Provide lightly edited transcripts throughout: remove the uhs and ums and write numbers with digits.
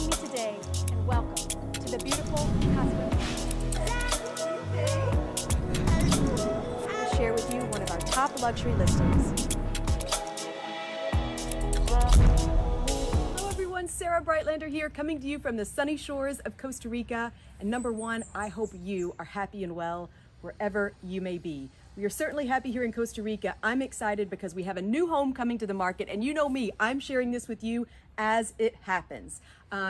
joining me today, and welcome to the beautiful Casa Mira. I'll share with you one of our top luxury listings. Hello everyone, Sarah Breitlander here, coming to you from the sunny shores of Costa Rica. And number one, I hope you are happy and well wherever you may be. We are certainly happy here in Costa Rica. I'm excited because we have a new home coming to the market, and you know me, I'm sharing this with you as it happens.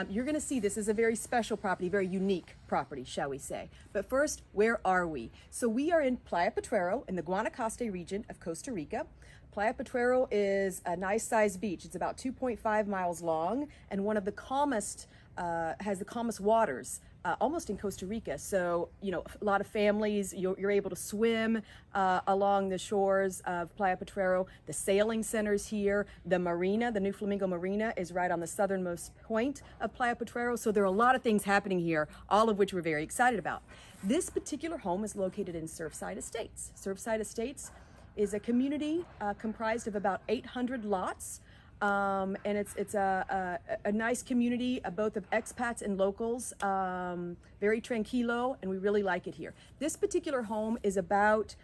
You're gonna see this is a very special property, very unique property, shall we say. But first, where are we? So we are in Playa Potrero in the Guanacaste region of Costa Rica. Playa Potrero is a nice sized beach. It's about 2.5 miles long and one of the calmest, has the calmest waters almost in Costa Rica. So, you know, a lot of families, you're able to swim along the shores of Playa Potrero. The sailing center's here. The marina, the New Flamingo Marina, is right on the southernmost point of Playa Potrero. So there are a lot of things happening here, all of which we're very excited about. This particular home is located in Surfside Estates. Surfside Estates is a community comprised of about 800 lots. And it's a nice community, both of expats and locals, very tranquilo, and we really like it here. This particular home is about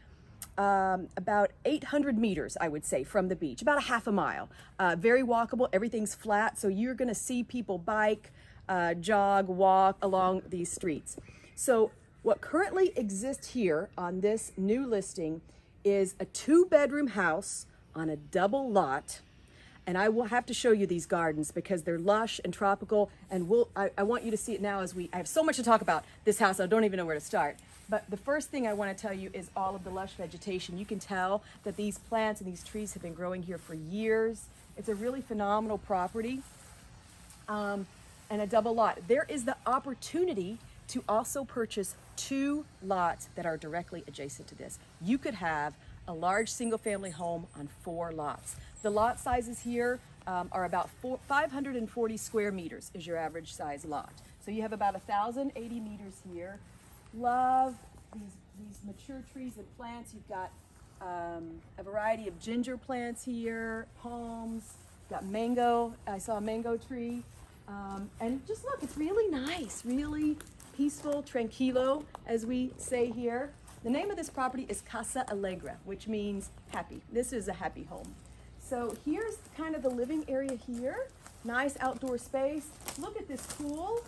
800 meters, I would say, from the beach, about a half a mile. Very walkable, everything's flat, so you're gonna see people bike, jog, walk along these streets. So what currently exists here on this new listing is a 2-bedroom house on a double lot. And I will have to show you these gardens because they're lush and tropical, and I want you to see it now as I have so much to talk about this house, I don't even know where to start. But the first thing I want to tell you is all of the lush vegetation. You can tell that these plants and these trees have been growing here for years. It's a really phenomenal property, and a double lot. There is the opportunity to also purchase 2 lots that are directly adjacent to this. You could have a large single-family home on 4 lots. The lot sizes here are about 540 square meters is your average size lot. So you have about 1,080 meters here. Love these mature trees and plants. You've got a variety of ginger plants here, palms, got mango. I saw a mango tree. And just look, it's really nice, really peaceful, tranquilo, as we say here. The name of this property is Casa Allegra, which means happy. This is a happy home. So here's kind of the living area here. Nice outdoor space. Look at this pool.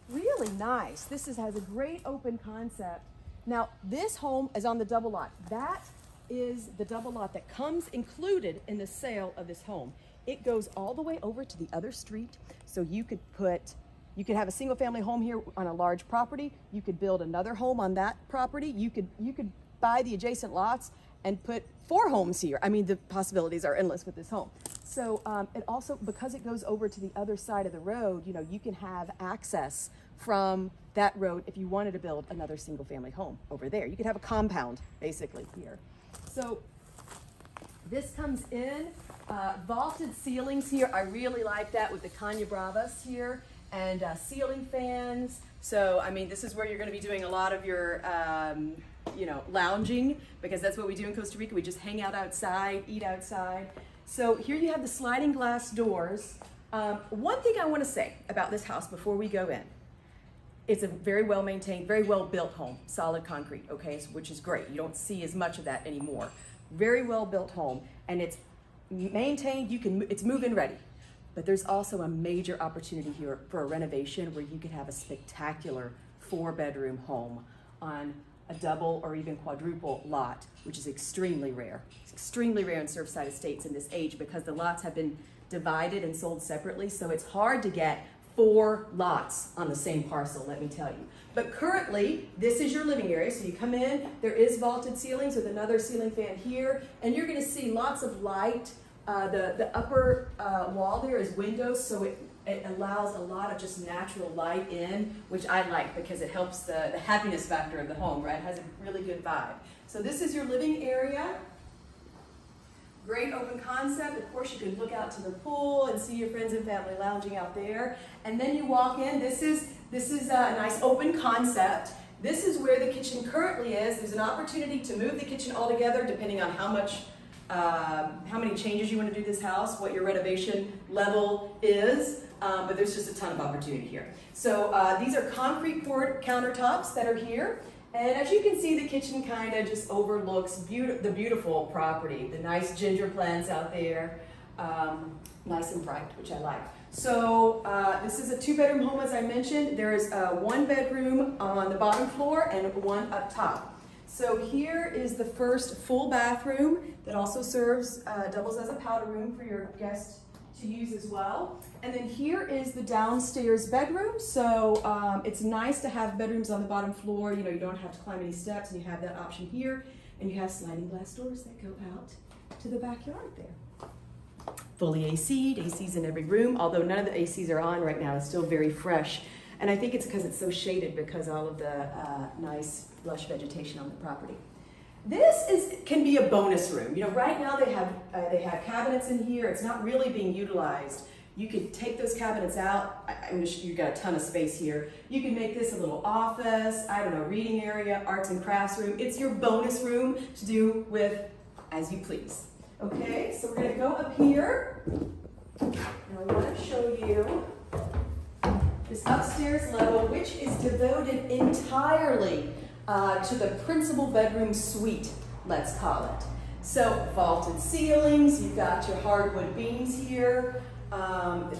Really nice. This has a great open concept. Now, this home is on the double lot. That is the double lot that comes included in the sale of this home. It goes all the way over to the other street. So you could have a single family home here on a large property. You could build another home on that property. You could buy the adjacent lots and put 4 homes here. I mean, the possibilities are endless with this home. So it also, because it goes over to the other side of the road, you know, you can have access from that road if you wanted to build another single family home over there. You could have a compound basically here. So this comes in, vaulted ceilings here. I really like that with the Caña Bravas here, and ceiling fans. So, I mean, this is where you're gonna be doing a lot of your, you know, lounging, because that's what we do in Costa Rica. We just hang out outside, eat outside. So here you have the sliding glass doors. One thing I wanna say about this house before we go in, it's a very well maintained, very well built home, solid concrete, okay, which is great. You don't see as much of that anymore. Very well built home, and it's maintained, it's move-in ready. But there's also a major opportunity here for a renovation where you could have a spectacular 4-bedroom home on a double or even quadruple lot, which is extremely rare. It's extremely rare in Surfside Estates in this age because the lots have been divided and sold separately, so it's hard to get 4 lots on the same parcel, let me tell you. But currently, this is your living area, so you come in, there is vaulted ceilings with another ceiling fan here, and you're gonna see lots of light. The upper wall there is windows, so it allows a lot of just natural light in, which I like because it helps the happiness factor of the home, right? It has a really good vibe. So this is your living area. Great open concept. Of course, you can look out to the pool and see your friends and family lounging out there. And then you walk in. This is a nice open concept. This is where the kitchen currently is. There's an opportunity to move the kitchen altogether depending on how much how many changes you want to do this house, what your renovation level is, but there's just a ton of opportunity here. So these are concrete poured countertops that are here. And as you can see, the kitchen kind of just overlooks the beautiful property, the nice ginger plants out there, nice and bright, which I like. So this is a 2-bedroom home, as I mentioned. There is 1 bedroom on the bottom floor and 1 up top. So here is the first full bathroom that also serves, doubles as a powder room for your guests to use as well. And then here is the downstairs bedroom. So it's nice to have bedrooms on the bottom floor. You know, you don't have to climb any steps, and you have that option here. And you have sliding glass doors that go out to the backyard there. Fully AC'd, ACs in every room, although none of the ACs are on right now. It's still very fresh. And I think it's because it's so shaded because all of the nice lush vegetation on the property. This can be a bonus room. You know, right now they have cabinets in here. It's not really being utilized. You could take those cabinets out. You've got a ton of space here. You can make this a little office, I don't know, reading area, arts and crafts room. It's your bonus room to do with as you please. Okay, so we're gonna go up here. And I want to show you this upstairs level, which is devoted entirely to the principal bedroom suite, let's call it. So vaulted ceilings, you've got your hardwood beams here.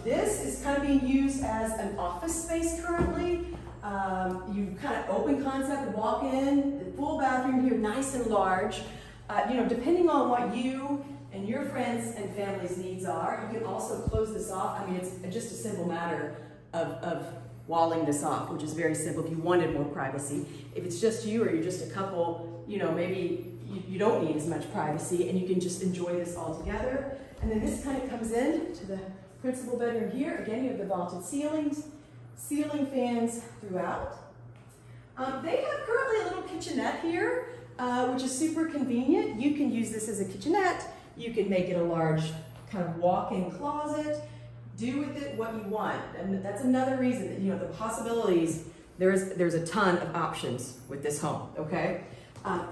This is kind of being used as an office space currently. You kind of open concept, walk in, the full bathroom here, nice and large. You know, depending on what you and your friends and family's needs are, you can also close this off. I mean, it's just a simple matter of walling this off, which is very simple if you wanted more privacy. If it's just you or you're just a couple, you know, maybe you don't need as much privacy and you can just enjoy this all together. And then this kind of comes in to the principal bedroom here. Again, you have the vaulted ceilings, ceiling fans throughout. They have currently a little kitchenette here, which is super convenient. You can use this as a kitchenette. You can make it a large kind of walk-in closet. Do with it what you want. And that's another reason that, you know, the possibilities, there's a ton of options with this home, okay?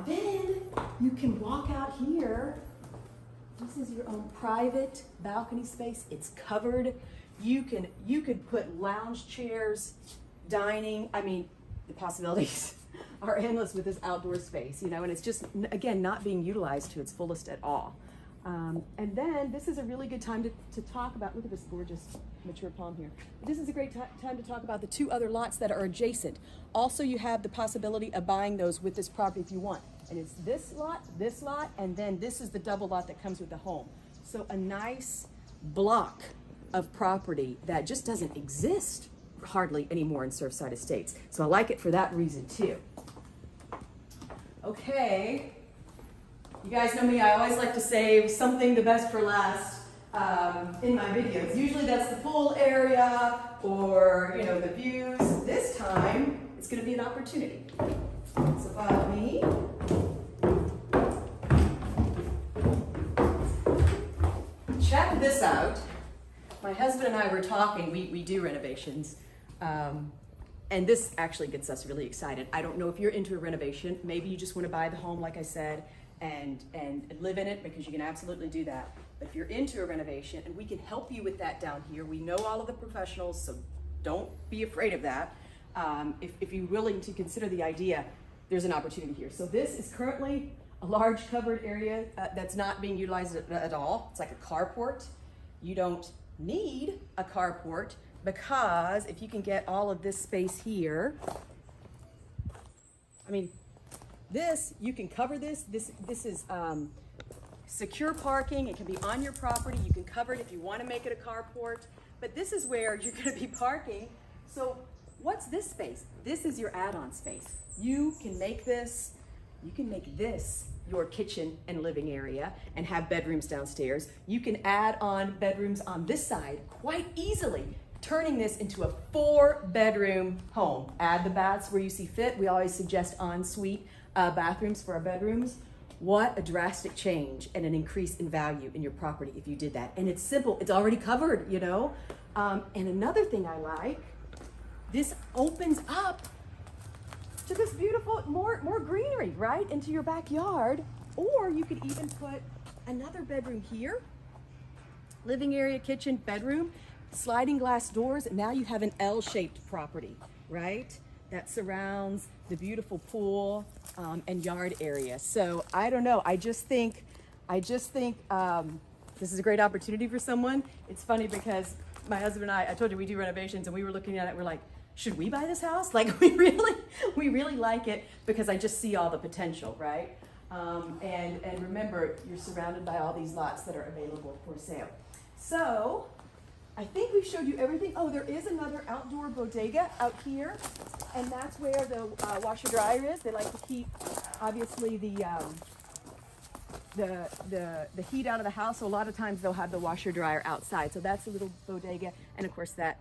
Then you can walk out here. This is your own private balcony space. It's covered. You could put lounge chairs, dining. I mean, the possibilities are endless with this outdoor space, you know, and it's just, again, not being utilized to its fullest at all. And then this is a really good time to talk about, look at this gorgeous mature palm here. This is a great time to talk about the 2 other lots that are adjacent. Also, you have the possibility of buying those with this property if you want. And it's this lot, and then this is the double lot that comes with the home. So a nice block of property that just doesn't exist hardly anymore in Surfside Estates. So I like it for that reason too. Okay. You guys know me, I always like to save something the best for last in my videos. Usually that's the pool area or, you know, the views. This time, it's gonna be an opportunity. So follow me. Check this out. My husband and I were talking, we do renovations, and this actually gets us really excited. I don't know if you're into a renovation. Maybe you just wanna buy the home, like I said, and live in it, because you can absolutely do that. But if you're into a renovation, and we can help you with that down here, we know all of the professionals, so don't be afraid of that. If you're willing to consider the idea, there's an opportunity here. So this is currently a large covered area that's not being utilized at all. It's like a carport. You don't need a carport because if you can get all of this space here, I mean, this, you can cover this. This is secure parking. It can be on your property. You can cover it if you want to make it a carport. But this is where you're going to be parking. So what's this space? This is your add-on space. You can make this your kitchen and living area and have bedrooms downstairs. You can add on bedrooms on this side quite easily, turning this into a 4-bedroom home. Add the baths where you see fit. We always suggest ensuite bathrooms for our bedrooms. What a drastic change and an increase in value in your property if you did that. And it's simple, it's already covered, you know. And another thing I like, this opens up to this beautiful, more greenery, right, into your backyard. Or you could even put Another bedroom here. Living area, kitchen, bedroom, sliding glass doors. Now you have an L-shaped property, right? That surrounds the beautiful pool and yard area. So I don't know. I just think this is a great opportunity for someone. It's funny because my husband and I told you we do renovations, and we were looking at it. We're like, should we buy this house? Like we really like it because I just see all the potential, right? And remember, you're surrounded by all these lots that are available for sale. So I think we showed you everything. Oh, there is another outdoor bodega out here, and that's where the washer dryer is. They like to keep, obviously, the heat out of the house. So a lot of times they'll have the washer dryer outside. So that's a little bodega, and of course that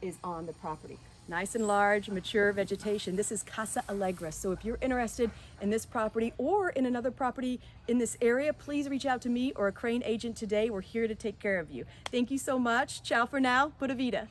is on the property. Nice and large, mature vegetation. This is Casa Allegra. So if you're interested in this property or in another property in this area, please reach out to me or a KRAIN agent today. We're here to take care of you. Thank you so much. Ciao for now. Pura vida.